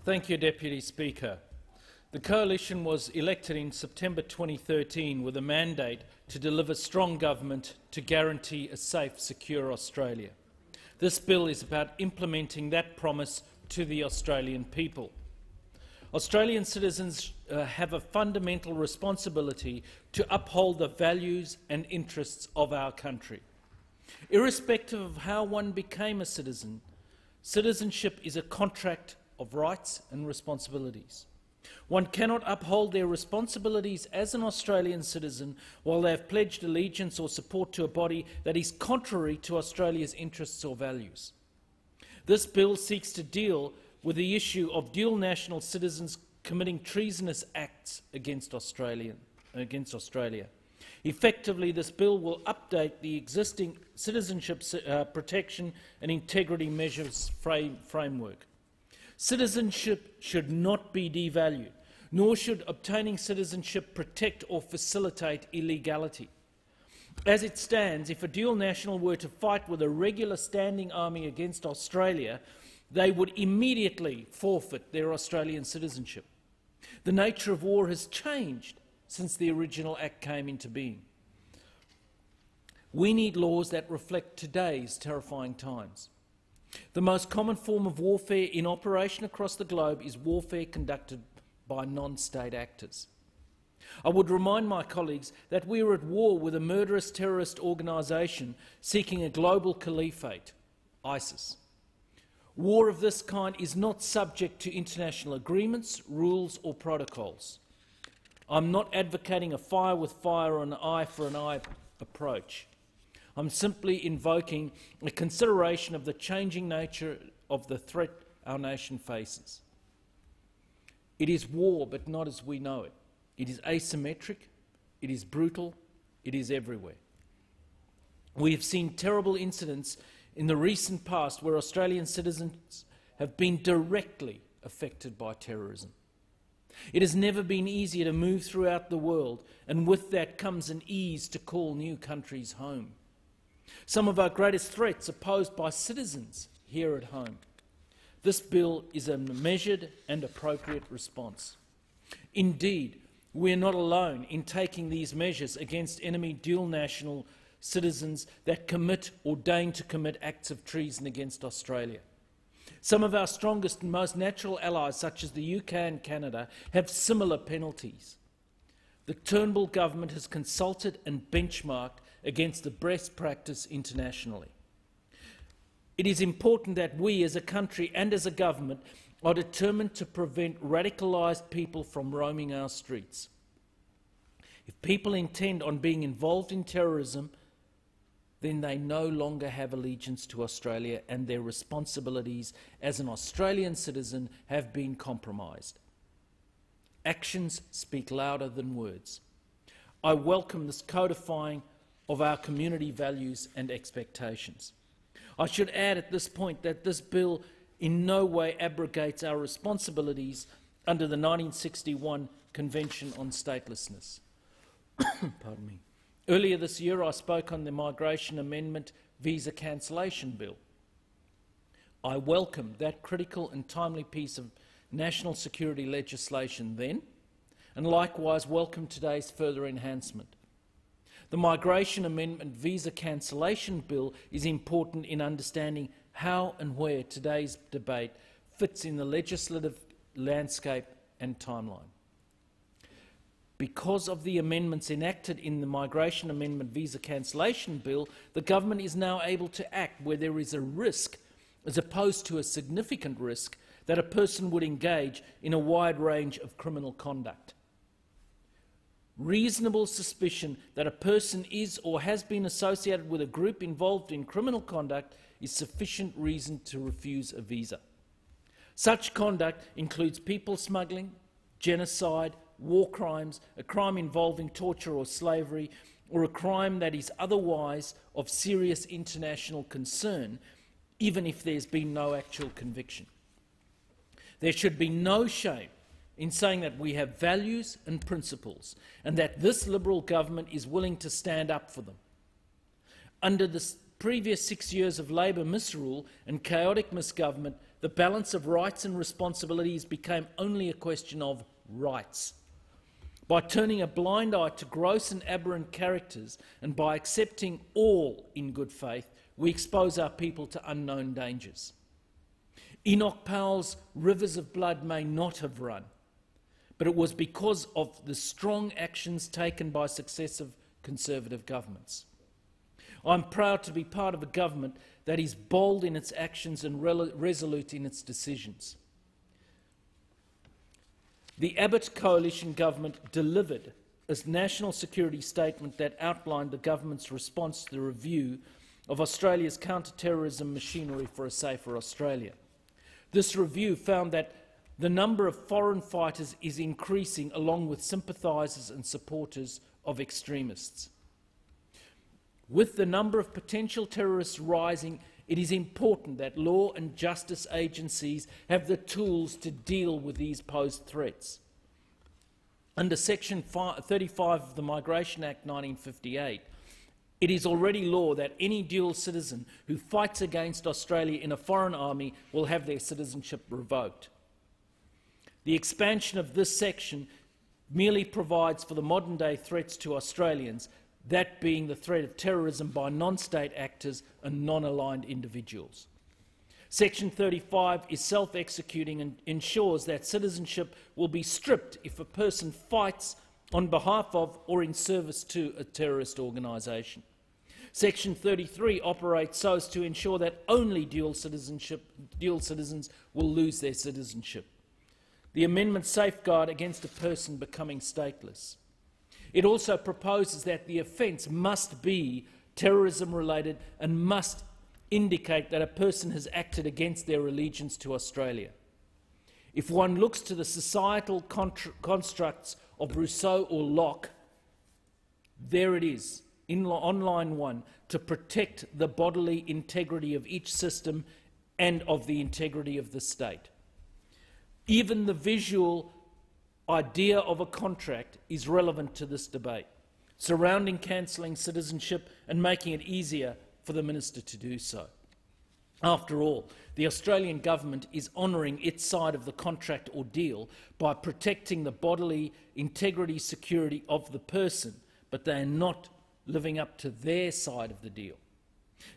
Thank you, Deputy Speaker. The Coalition was elected in September 2013 with a mandate to deliver strong government to guarantee a safe, secure Australia. This bill is about implementing that promise to the Australian people. Australian citizens have a fundamental responsibility to uphold the values and interests of our country. Irrespective of how one became a citizen, citizenship is a contract of rights and responsibilities. One cannot uphold their responsibilities as an Australian citizen while they have pledged allegiance or support to a body that is contrary to Australia's interests or values. This bill seeks to deal with the issue of dual national citizens committing treasonous acts against Australia. Effectively, this bill will update the existing citizenship protection and integrity measures framework. Citizenship should not be devalued, nor should obtaining citizenship protect or facilitate illegality. As it stands, if a dual national were to fight with a regular standing army against Australia, they would immediately forfeit their Australian citizenship. The nature of war has changed since the original Act came into being. We need laws that reflect today's terrifying times. The most common form of warfare in operation across the globe is warfare conducted by non-state actors. I would remind my colleagues that we are at war with a murderous terrorist organisation seeking a global caliphate, ISIS. War of this kind is not subject to international agreements, rules or protocols. I'm not advocating a fire with fire or an eye for an eye approach. I'm simply invoking a consideration of the changing nature of the threat our nation faces. It is war, but not as we know it. It is asymmetric, it is brutal, it is everywhere. We have seen terrible incidents in the recent past where Australian citizens have been directly affected by terrorism. It has never been easier to move throughout the world, and with that comes an ease to call new countries home. Some of our greatest threats are posed by citizens here at home. This bill is a measured and appropriate response. Indeed, we are not alone in taking these measures against enemy dual national citizens that commit or deign to commit acts of treason against Australia. Some of our strongest and most natural allies, such as the UK and Canada, have similar penalties. The Turnbull government has consulted and benchmarked against the best practice internationally. It is important that we as a country and as a government are determined to prevent radicalised people from roaming our streets. If people intend on being involved in terrorism, then they no longer have allegiance to Australia and their responsibilities as an Australian citizen have been compromised. Actions speak louder than words. I welcome this codifying of our community values and expectations. I should add at this point that this bill in no way abrogates our responsibilities under the 1961 Convention on Statelessness. Pardon me. Earlier this year I spoke on the Migration Amendment Visa Cancellation Bill. I welcomed that critical and timely piece of national security legislation then, and likewise welcome today's further enhancement. The Migration Amendment Visa Cancellation Bill is important in understanding how and where today's debate fits in the legislative landscape and timeline. Because of the amendments enacted in the Migration Amendment Visa Cancellation Bill, the government is now able to act where there is a risk, as opposed to a significant risk, that a person would engage in a wide range of criminal conduct. Reasonable suspicion that a person is or has been associated with a group involved in criminal conduct is sufficient reason to refuse a visa. Such conduct includes people smuggling, genocide, war crimes, a crime involving torture or slavery, or a crime that is otherwise of serious international concern, even if there's been no actual conviction. There should be no shame in saying that we have values and principles, and that this Liberal government is willing to stand up for them. Under the previous 6 years of Labor misrule and chaotic misgovernment, the balance of rights and responsibilities became only a question of rights. By turning a blind eye to gross and aberrant characters and by accepting all in good faith, we expose our people to unknown dangers. Enoch Powell's rivers of blood may not have run, but it was because of the strong actions taken by successive Conservative governments. I'm proud to be part of a government that is bold in its actions and resolute in its decisions. The Abbott coalition government delivered a national security statement that outlined the government's response to the review of Australia's counter-terrorism machinery for a safer Australia. This review found that the number of foreign fighters is increasing along with sympathisers and supporters of extremists. With the number of potential terrorists rising, it is important that law and justice agencies have the tools to deal with these posed threats. Under Section 35 of the Migration Act 1958, it is already law that any dual citizen who fights against Australia in a foreign army will have their citizenship revoked. The expansion of this section merely provides for the modern-day threats to Australians, that being the threat of terrorism by non-state actors and non-aligned individuals. Section 35 is self-executing and ensures that citizenship will be stripped if a person fights on behalf of or in service to a terrorist organisation. Section 33 operates so as to ensure that only dual citizens will lose their citizenship. The amendments safeguard against a person becoming stateless. It also proposes that the offence must be terrorism-related and must indicate that a person has acted against their allegiance to Australia. If one looks to the societal constructs of Rousseau or Locke, there it is, on line 1, to protect the bodily integrity of each system and of the integrity of the state. Even the visual idea of a contract is relevant to this debate, surrounding cancelling citizenship and making it easier for the minister to do so. After all, the Australian government is honouring its side of the contract or deal by protecting the bodily integrity, security of the person, but they are not living up to their side of the deal.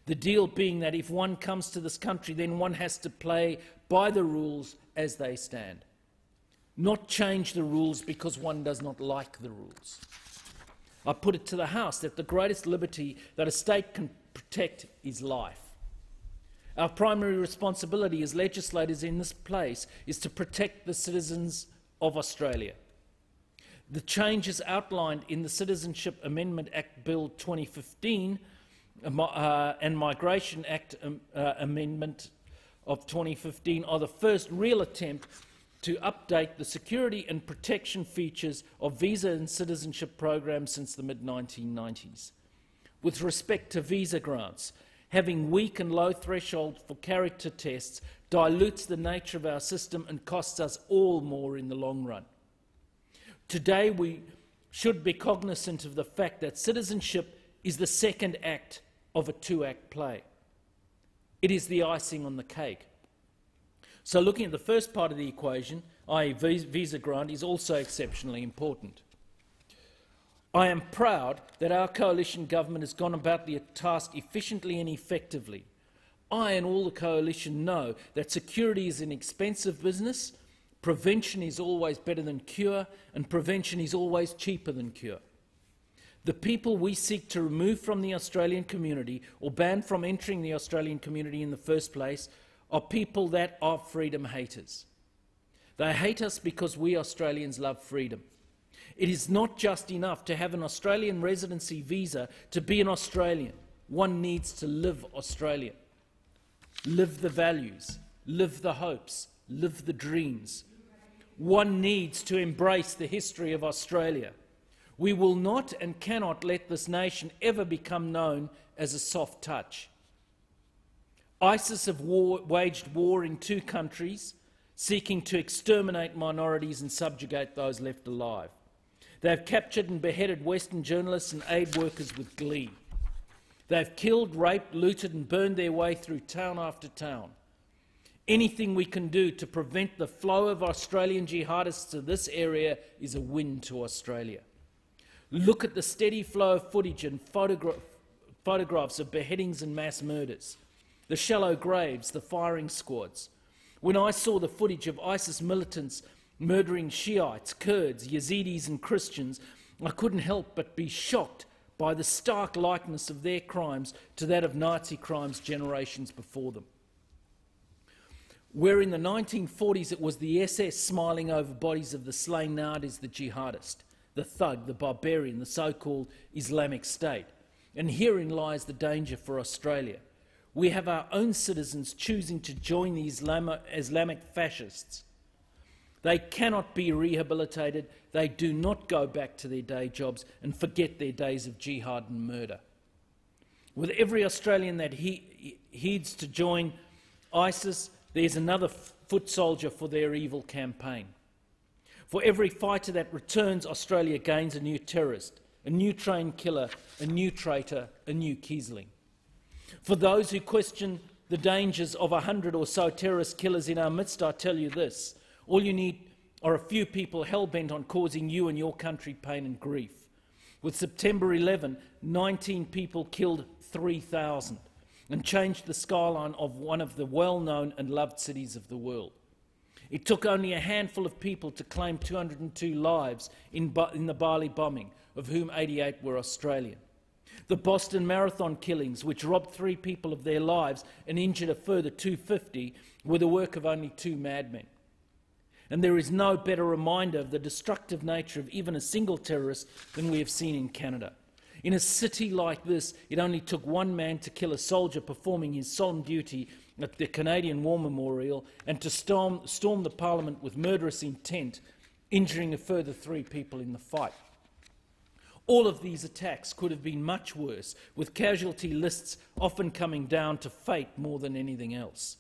The deal being that if one comes to this country, then one has to play by the rules as they stand, not change the rules because one does not like the rules. I put it to the House that the greatest liberty that a state can protect is life. Our primary responsibility as legislators in this place is to protect the citizens of Australia. The changes outlined in the Citizenship Amendment Act Bill 2015 and Migration Act Amendment of 2015 are the first real attempt to update the security and protection features of visa and citizenship programs since the mid-1990s. With respect to visa grants, having weak and low thresholds for character tests dilutes the nature of our system and costs us all more in the long run. Today we should be cognizant of the fact that citizenship is the second act of a two-act play. It is the icing on the cake. So looking at the first part of the equation, i.e. visa grant, is also exceptionally important. I am proud that our coalition government has gone about the task efficiently and effectively. I and all the coalition know that security is an expensive business, prevention is always better than cure, and prevention is always cheaper than cure. The people we seek to remove from the Australian community or ban from entering the Australian community in the first place are people that are freedom haters. They hate us because we Australians love freedom. It is not just enough to have an Australian residency visa to be an Australian. One needs to live Australia. Live the values, live the hopes, live the dreams. One needs to embrace the history of Australia. We will not and cannot let this nation ever become known as a soft touch. ISIS have waged war in 2 countries, seeking to exterminate minorities and subjugate those left alive. They have captured and beheaded Western journalists and aid workers with glee. They have killed, raped, looted and burned their way through town after town. Anything we can do to prevent the flow of Australian jihadists to this area is a win to Australia. Look at the steady flow of footage and photographs of beheadings and mass murders, the shallow graves, the firing squads. When I saw the footage of ISIS militants murdering Shiites, Kurds, Yazidis and Christians, I couldn't help but be shocked by the stark likeness of their crimes to that of Nazi crimes generations before them. Where in the 1940s it was the SS smiling over bodies of the slain Nadis, the jihadist, the thug, the barbarian, the so-called Islamic State. And herein lies the danger for Australia. We have our own citizens choosing to join the Islamic fascists. They cannot be rehabilitated. They do not go back to their day jobs and forget their days of jihad and murder. With every Australian that heeds to join ISIS, there's another foot soldier for their evil campaign. For every fighter that returns, Australia gains a new terrorist, a new trained killer, a new traitor, a new Kiesling. For those who question the dangers of 100 or so terrorist killers in our midst, I tell you this: all you need are a few people hell-bent on causing you and your country pain and grief. With September 11, 19 people killed 3,000 and changed the skyline of one of the well-known and loved cities of the world. It took only a handful of people to claim 202 lives in the Bali bombing, of whom 88 were Australian. The Boston Marathon killings, which robbed 3 people of their lives and injured a further 250, were the work of only 2 madmen. And there is no better reminder of the destructive nature of even a single terrorist than we have seen in Canada. In a city like this, it only took 1 man to kill a soldier performing his solemn duty at the Canadian War Memorial and to storm the Parliament with murderous intent, injuring a further 3 people in the fight. All of these attacks could have been much worse, with casualty lists often coming down to fate more than anything else.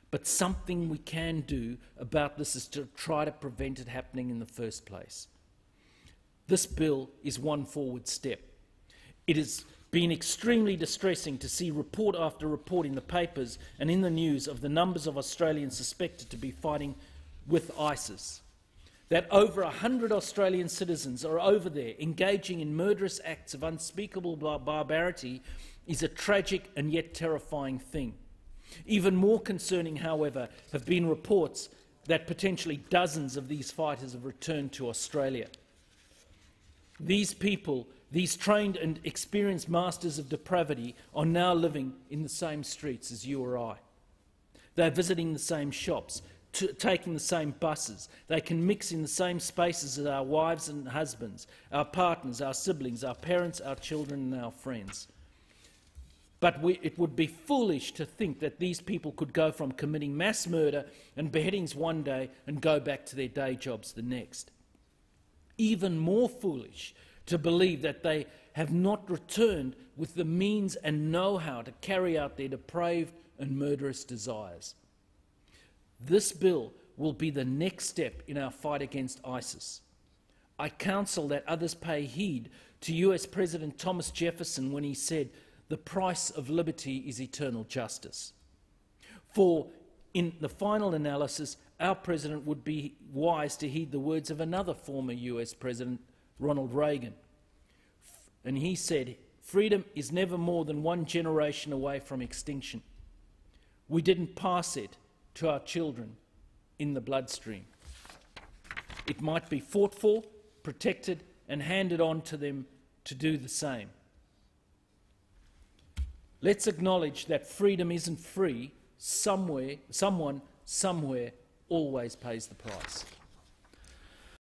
But something we can do about this is to try to prevent it happening in the first place. This bill is one forward step. It has been extremely distressing to see report after report in the papers and in the news of the numbers of Australians suspected to be fighting with ISIS. That over 100 Australian citizens are over there engaging in murderous acts of unspeakable barbarity is a tragic and yet terrifying thing. Even more concerning, however, have been reports that potentially dozens of these fighters have returned to Australia. These people, these trained and experienced masters of depravity, are now living in the same streets as you or I. They're visiting the same shops, taking the same buses. They can mix in the same spaces as our wives and husbands, our partners, our siblings, our parents, our children and our friends. But it would be foolish to think that these people could go from committing mass murder and beheadings one day and go back to their day jobs the next. Even more foolish to believe that they have not returned with the means and know-how to carry out their depraved and murderous desires. This bill will be the next step in our fight against ISIS. I counsel that others pay heed to US President Thomas Jefferson when he said, "The price of liberty is eternal justice." For in the final analysis, our president would be wise to heed the words of another former US president, Ronald Reagan. And he said, "Freedom is never more than 1 generation away from extinction. We didn't pass it to our children in the bloodstream. It might be fought for, protected, and handed on to them to do the same." Let's acknowledge that freedom isn't free. Someone, somewhere, always pays the price.